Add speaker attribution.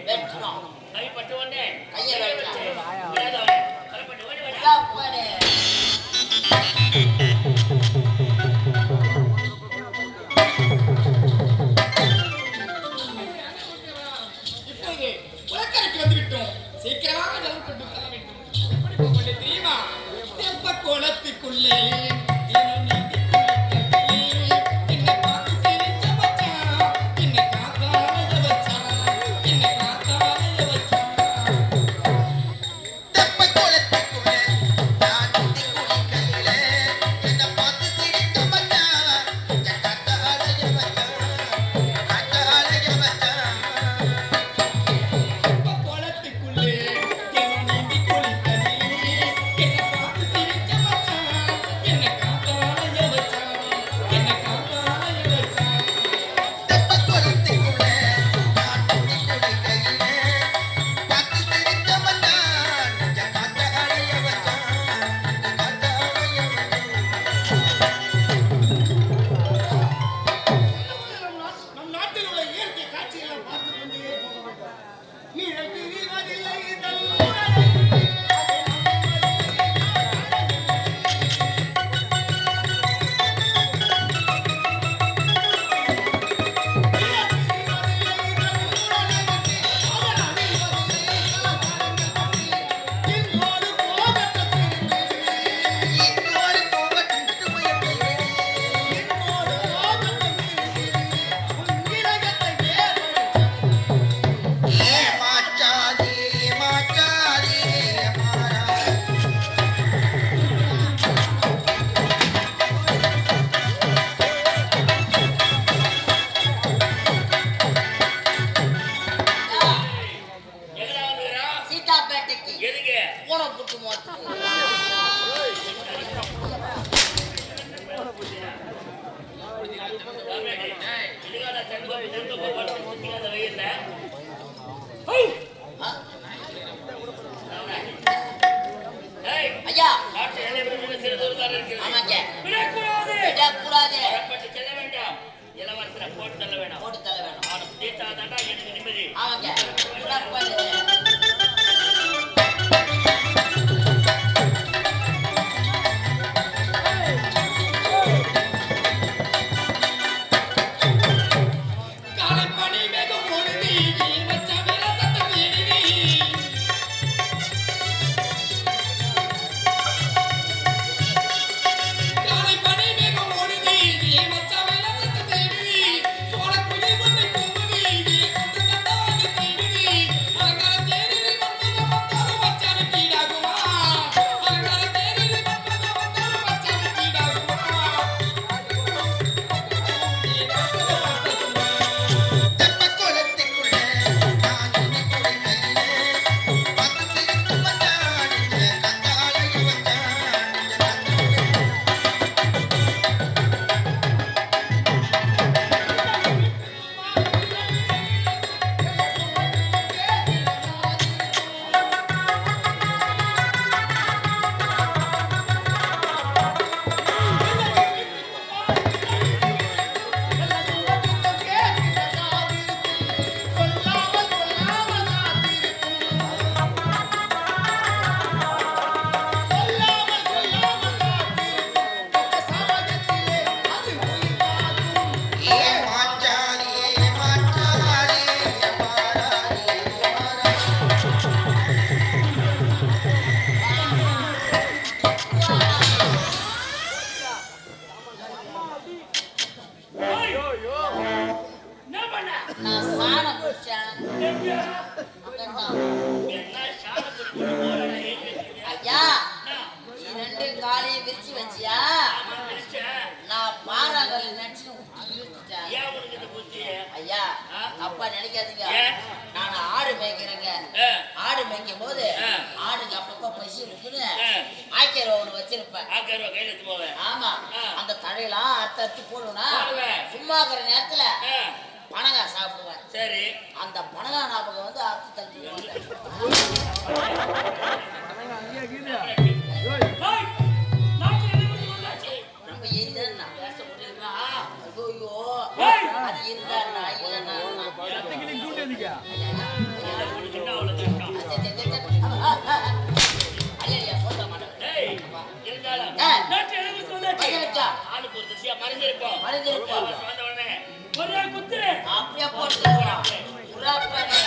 Speaker 1: வெட்டணும்.
Speaker 2: கைப்பட்டு உடனே
Speaker 1: கையை வெட்டலாம்.
Speaker 2: கைப்பட்டு ஓடி
Speaker 1: போடு.
Speaker 3: இப்போது உலக்கரைக்கு வந்துவிட்டோம். சீக்கிரமாக ஜலப்பட்டு செல்ல வேண்டும். எப்படி போகப்பட்டு தெரியுமா? தெப்ப கோலத்துக்குள்ளே
Speaker 1: ஐயா
Speaker 2: இளவரசரை போட்டு தள்ள வேண்டாம். எனக்கு நிம்மதி.
Speaker 1: விரிச்சு வச்சியா? நான் பாறாங்கல் நினைச்சு ஐயா அப்பா நினைக்காதீங்க. நான் ஆடு மேய்க்கிறேங்க. ஆடு மேய்க்கும் போது ஆடுக்கு அப்பப்ப பசி இருக்குன்னு ஆக்கிரவ ஒண்ணு வச்சிருப்பேன். ஆமா, அந்த தழையெல்லாம் அறுத்து அறுத்து போடுவேனா சும்மா இருக்கிற நேரத்துல பனங்கா சாப்பிடுவேன். சரி, அந்த பனங்கா ஞாபகம் வந்து அறுத்து தள்ளிடுவாங்க. நம்ம எரிதான் பேச முடியுங்களா? ஐயோ அது இருந்தா ஐயா சொல்ல மாட்டேன்.
Speaker 2: டேய், இருந்தாலும் நாட்டு எழுதி சொல்லாச்சு.
Speaker 1: பையன் வச்சா
Speaker 2: ஆளுக்கு ஒரு திசையா மறைஞ்சிருப்போம்.
Speaker 1: மறைஞ்சிருப்போம்.
Speaker 2: வந்த உடனே ஒரே குத்துரு.
Speaker 1: அப்படியே போட்டு உராப்பனே